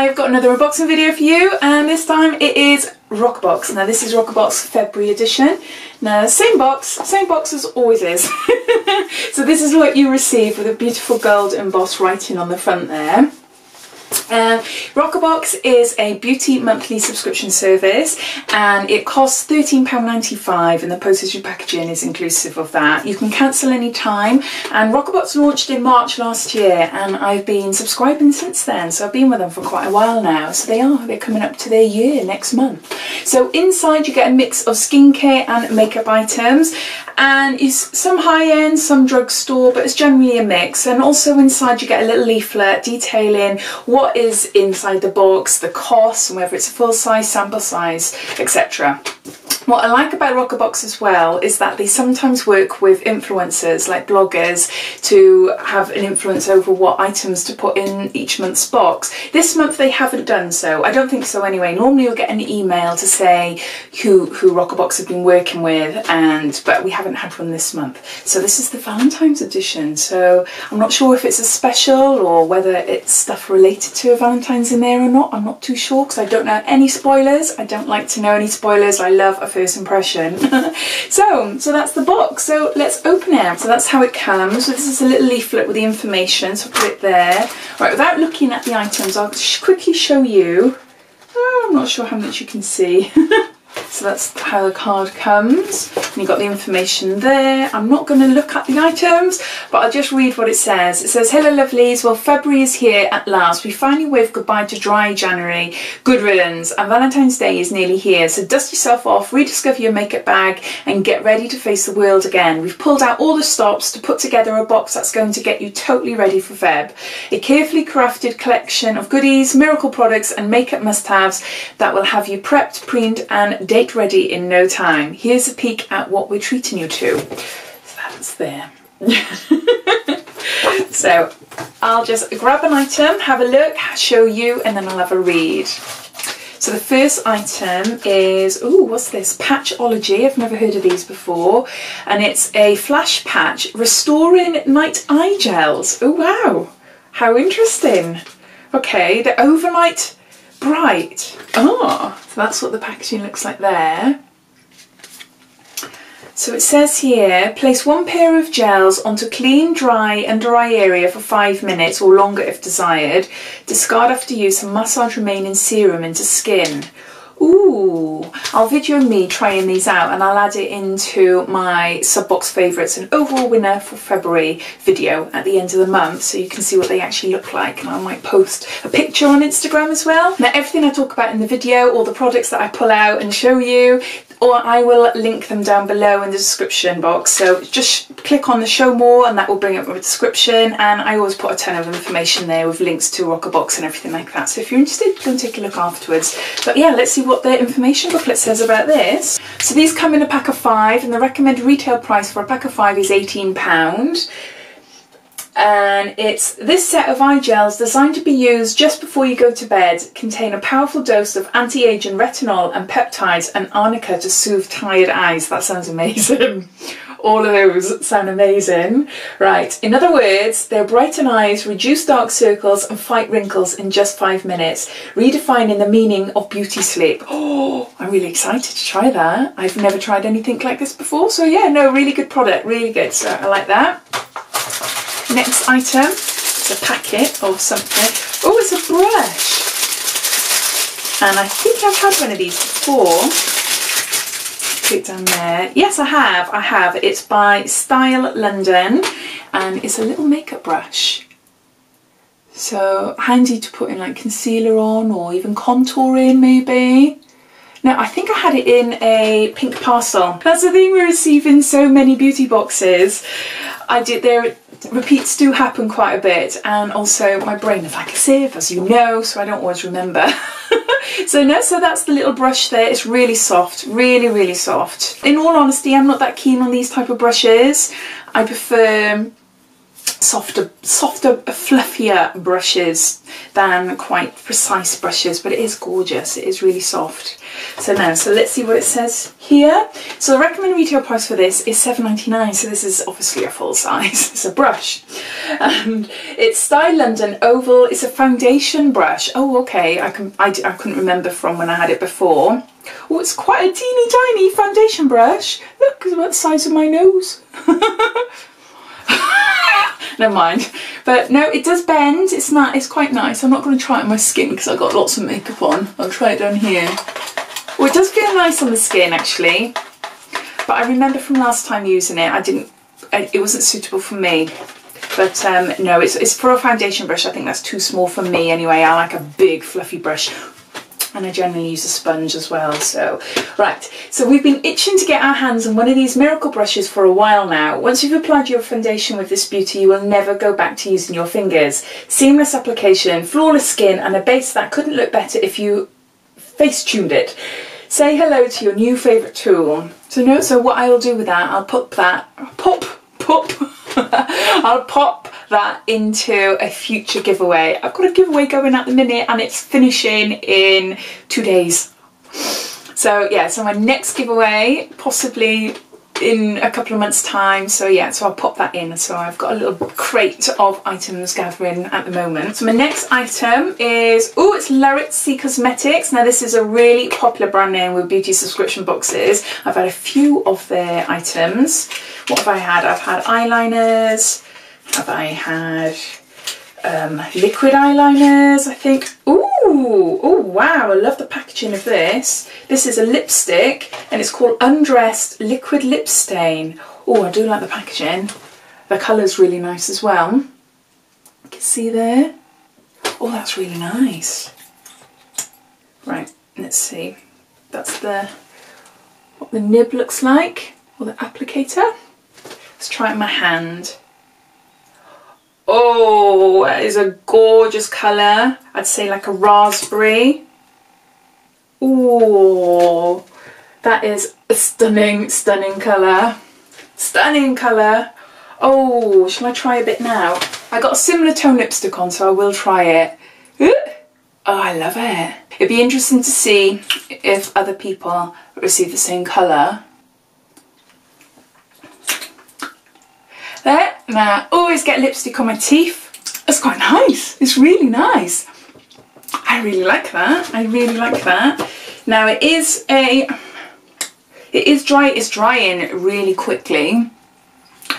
I've got another unboxing video for you, and this time it is Roccabox. Now this is Roccabox February edition. Now same box as always is. So this is what you receive with a beautiful gold embossed writing on the front there. Roccabox is a beauty monthly subscription service, and it costs £13.95, and the postage and packaging is inclusive of that. You can cancel any time, and Roccabox launched in March last year, and I've been subscribing since then, so I've been with them for quite a while now. So they're coming up to their year next month. So inside you get a mix of skincare and makeup items, and it's some high-end, some drugstore, but it's generally a mix. And also inside you get a little leaflet detailing what is inside the box, the cost, and whether it's a full size, sample size, etc. What I like about Roccabox as well is that they sometimes work with influencers like bloggers to have an influence over what items to put in each month's box. This month they haven't done so. I don't think so anyway. Normally you'll get an email to say who Roccabox have been working with, but we haven't had one this month. So this is the Valentine's edition. So I'm not sure if it's a special or whether it's stuff related to a Valentine's in there or not. I'm not too sure because I don't know any spoilers. I don't like to know any spoilers. I love a first impression. so that's the box. So let's open it. So that's how it comes. So this is a little leaflet with the information, so I'll put it there. Right, without looking at the items, I'll quickly show you. Oh, I'm not sure how much you can see. So that's how the card comes. And you've got the information there. I'm not going to look at the items, but I'll just read what it says. It says, "Hello lovelies, well February is here at last. We finally waved goodbye to dry January. Good riddance. And Valentine's Day is nearly here. So dust yourself off, rediscover your makeup bag, and get ready to face the world again. We've pulled out all the stops to put together a box that's going to get you totally ready for Feb. A carefully crafted collection of goodies, miracle products, and makeup must-haves that will have you prepped, preened, and date ready in no time. Here's a peek at what we're treating you to." So that's there. So I'll just grab an item, have a look, show you, and then I'll have a read. So the first item is, ooh, what's this? Patchology. I've never heard of these before. And it's a flash patch restoring night eye gels. Oh wow, how interesting. Okay, the overnight bright. Oh, so that's what the packaging looks like there. So it says here, place one pair of gels onto clean, dry, under eye area for 5 minutes or longer if desired. Discard after use and massage remaining serum into skin. Ooh, I'll video me trying these out, and I'll add it into my sub-box favourites and overall winner for February video at the end of the month, so you can see what they actually look like. And I might post a picture on Instagram as well. Now everything I talk about in the video, all the products that I pull out and show you, or I will link them down below in the description box. So just click on the show more and that will bring up a description, and I always put a ton of information there with links to Roccabox and everything like that. So if you're interested, go and take a look afterwards. But yeah, let's see what the information booklet says about this. So these come in a pack of 5, and the recommended retail price for a pack of 5 is £18. And it's this set of eye gels designed to be used just before you go to bed, contain a powerful dose of anti-aging retinol and peptides and arnica to soothe tired eyes. That sounds amazing. All of those sound amazing. Right, in other words, they'll brighten eyes, reduce dark circles and fight wrinkles in just 5 minutes, redefining the meaning of beauty sleep. Oh, I'm really excited to try that. I've never tried anything like this before, so yeah, no, really good product, really good, so I like that. Next item is a packet of something. Oh, it's a brush. And I think I've had one of these before. Put it down there. Yes, I have. It's by StyLondon, and it's a little makeup brush. So handy to put in like concealer on, or even contouring maybe. Now, I think I had it in a pink parcel. That's the thing, we're receiving so many beauty boxes. Their repeats do happen quite a bit, and also my brain is like a sieve, as you know, so I don't always remember. So that's the little brush there. It's really soft, really soft. In all honesty, I'm not that keen on these type of brushes. I prefer softer, fluffier brushes than quite precise brushes, but it is gorgeous. It is really soft. So now, so let's see what it says here. So the recommended retail price for this is £7.99. So this is obviously a full size. It's a brush, and it's StyLondon Oval. It's a foundation brush. Oh, okay. I couldn't remember from when I had it before. Oh, it's quite a teeny tiny foundation brush. Look, it's about the size of my nose. Never mind. But no, it does bend. It's not. It's quite nice. I'm not going to try it on my skin because I've got lots of makeup on. I'll try it down here. Well, it does feel nice on the skin actually. But I remember from last time using it, it wasn't suitable for me. But no, it's for a foundation brush. I think that's too small for me anyway. I like a big fluffy brush. And I generally use a sponge as well. So, right, so we've been itching to get our hands on one of these miracle brushes for a while now. Once you've applied your foundation with this beauty, you will never go back to using your fingers. Seamless application, flawless skin, and a base that couldn't look better if you face-tuned it. Say hello to your new favourite tool. So what I will do with that, I'll pop that, I'll pop that into a future giveaway. I've got a giveaway going at the minute and it's finishing in 2 days. So yeah, so my next giveaway possibly in a couple of months time. So yeah, so I'll pop that in. So I've got a little crate of items gathering at the moment. So my next item is, oh, it's Roccobox Cosmetics. Now this is a really popular brand name with beauty subscription boxes. I've had a few of their items. What have I had? I've had eyeliners. Have I had liquid eyeliners, I think. Ooh, oh wow, I love the packaging of this. This is a lipstick and it's called Undressed Liquid Lip Stain. Oh, I do like the packaging. The colour's really nice as well. You can see there. Oh, that's really nice. Right, let's see. That's what the nib looks like, or the applicator. Let's try it in my hand. Oh, that is a gorgeous colour. I'd say like a raspberry. Oh, that is a stunning, stunning colour. Stunning colour. Oh, shall I try a bit now? I got a similar tone lipstick on, so I will try it. Oh, I love it. It'd be interesting to see if other people receive the same colour. There, now I always get lipstick on my teeth. That's quite nice. It's really nice. I really like that. I really like that. Now it is dry. It's drying really quickly.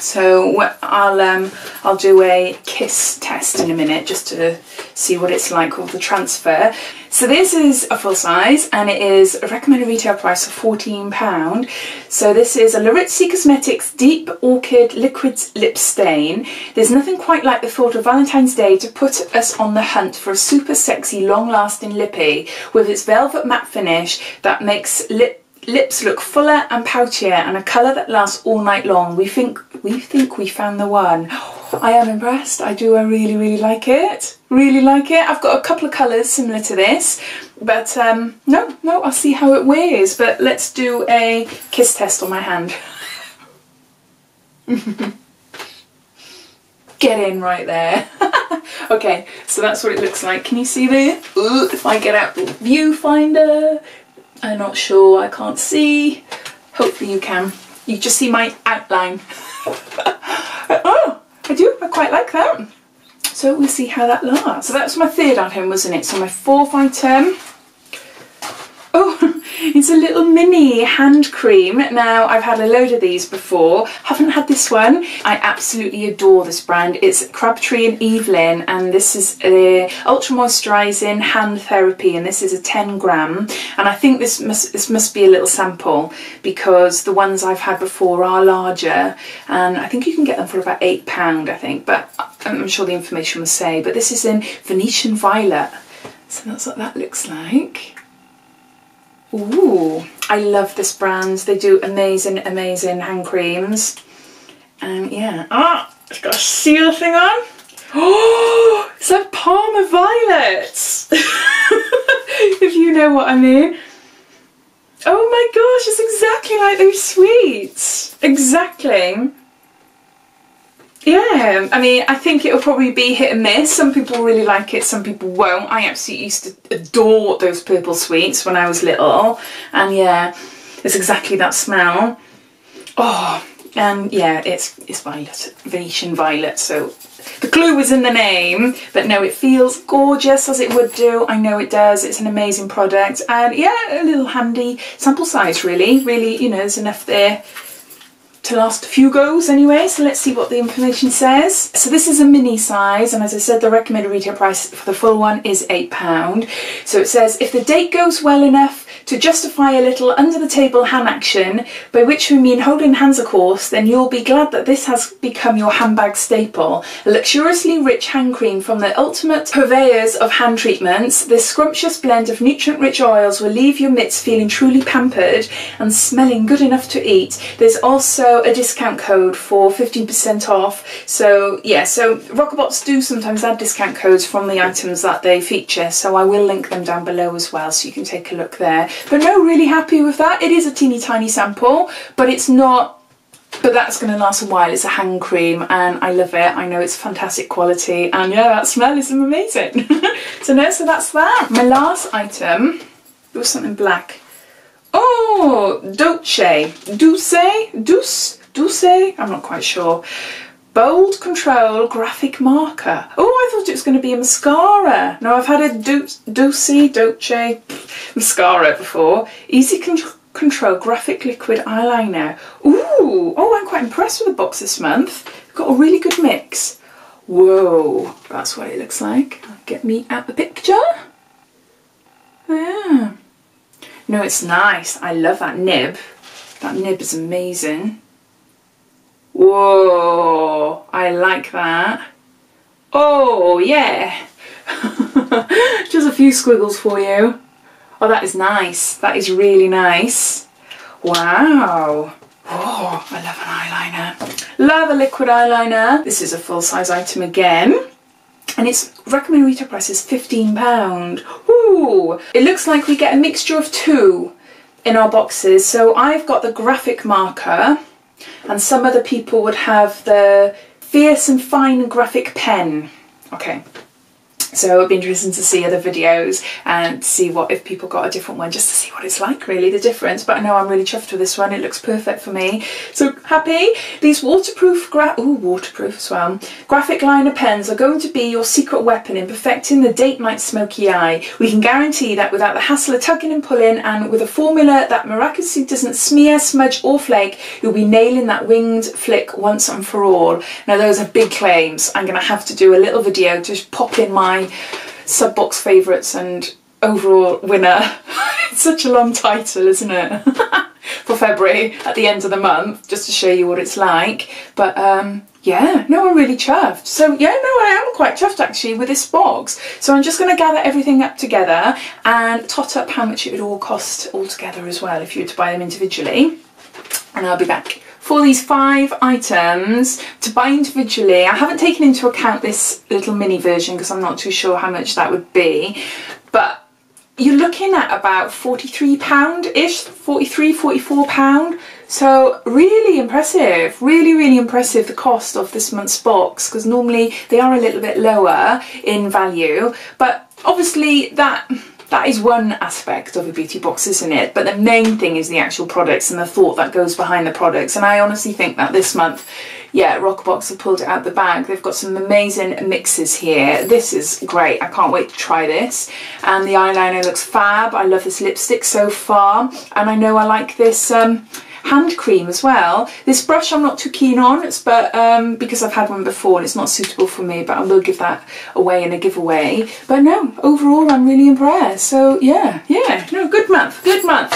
So I'll do a kiss test in a minute just to see what it's like with the transfer. So this is a full size and it is a recommended retail price of £14. So this is a Roccobox Cosmetics Deep Orchid Liquid Lip Stain. There's nothing quite like the thought of Valentine's Day to put us on the hunt for a super sexy long-lasting lippy with its velvet matte finish that makes lips look fuller and poutier and a colour that lasts all night long. We think we found the one. I am impressed. I really, really like it. Really like it. I've got a couple of colours similar to this, but no, I'll see how it wears. But let's do a kiss test on my hand. Get in right there. Okay, so that's what it looks like. Can you see there? Ooh, if I get out the viewfinder. I'm not sure, I can't see. Hopefully you can. You just see my outline. Oh, I quite like that. So we'll see how that lasts. So that's my third item, wasn't it? So my fourth item. Oh, it's a little mini hand cream. Now, I've had a load of these before. Haven't had this one. I absolutely adore this brand. It's Crabtree and Evelyn, and this is a ultra moisturising hand therapy, and this is a 10 gram. And I think this must be a little sample because the ones I've had before are larger, and I think you can get them for about £8, I think. But I'm sure the information will say. But this is in Venetian Violet, so that's what that looks like. Ooh, I love this brand. They do amazing, amazing hand creams. And yeah, it's got a seal thing on. Oh, it's like Parma Violets. If you know what I mean. Oh my gosh, it's exactly like those sweets. Exactly. Yeah, I mean, I think it'll probably be hit and miss. Some people really like it, some people won't. I absolutely used to adore those purple sweets when I was little. And yeah, it's exactly that smell. Oh, and yeah, it's violet, Venetian violet, so the clue was in the name, but no, it feels gorgeous as it would do. I know it does. It's an amazing product, and yeah, a little handy sample size, really, you know, there's enough there to last a few goes anyway. So let's see what the information says. So this is a mini size, and as I said, the recommended retail price for the full one is £8. So it says, if the date goes well enough to justify a little under the table hand action, by which we mean holding hands of course, then you'll be glad that this has become your handbag staple. A luxuriously rich hand cream from the ultimate purveyors of hand treatments, this scrumptious blend of nutrient-rich oils will leave your mitts feeling truly pampered and smelling good enough to eat. There's also a discount code for 15% off. So yeah, so Roccabox do sometimes add discount codes from the items that they feature, so I will link them down below as well, so you can take a look there. But no, really happy with that. It is a teeny tiny sample, but it's not, but that's going to last a while. It's a hand cream and I love it. I know it's fantastic quality, and yeah, that smell is amazing. So no, so that's that. My last item was something black. Oh, Dulce, I'm not quite sure. Bold Control Graphic Marker. Oh, I thought it was going to be a mascara. No, I've had a Dolce mascara before. Easy Control Graphic Liquid Eyeliner. Ooh, oh, I'm quite impressed with the box this month. Got a really good mix. Whoa, that's what it looks like. Get me out the picture. Yeah. No, it's nice. I love that nib. That nib is amazing. Whoa, I like that. Oh, yeah. Just a few squiggles for you. Oh, that is nice. That is really nice. Wow. Oh, I love an eyeliner. Love a liquid eyeliner. This is a full-size item again. And its recommended retail price is £15. Ooh, it looks like we get a mixture of two in our boxes. So I've got the graphic marker, and some other people would have the Fierce and Fine graphic pen. Okay, so it'd be interesting to see other videos and see if people got a different one, just to see what it's like, really, the difference. But I know I'm really chuffed with this one. It looks perfect for me, so happy. These waterproof waterproof as well, graphic liner pens are going to be your secret weapon in perfecting the date night smoky eye. We can guarantee that without the hassle of tugging and pulling, and with a formula that miraculously doesn't smear, smudge or flake, you'll be nailing that winged flick once and for all. Now those are big claims. I'm going to have to do a little video to just pop in my sub-box favourites and overall winner. It's such a long title, isn't it? For February at the end of the month, just to show you what it's like. But yeah, no, I'm really chuffed. So yeah, no, I am quite chuffed actually with this box. So I'm just going to gather everything up together and tot up how much it would all cost altogether as well if you were to buy them individually. And I'll be back. For these 5 items to buy individually, I haven't taken into account this little mini version because I'm not too sure how much that would be, but you're looking at about £43-ish, £43–44. So really impressive, really impressive, the cost of this month's box, because normally they are a little bit lower in value, but obviously that is one aspect of a beauty box, isn't it? But the main thing is the actual products and the thought that goes behind the products. And I honestly think that this month, yeah, Roccabox have pulled it out the bag. They've got some amazing mixes here. This is great. I can't wait to try this. And the eyeliner looks fab. I love this lipstick so far. And I know I like this hand cream as well. This brush I'm not too keen on, but because I've had one before and it's not suitable for me, but I will give that away in a giveaway. But no, overall I'm really impressed. So yeah, no, good month this month.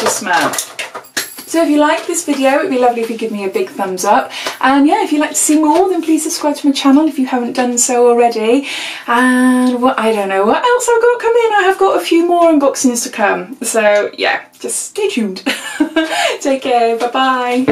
So if you like this video, it'd be lovely if you give me a big thumbs up. And yeah, if you'd like to see more, then please subscribe to my channel if you haven't done so already. And I don't know what else I've got coming. I have got a few more unboxings to come. So yeah, just stay tuned. Take care, bye bye.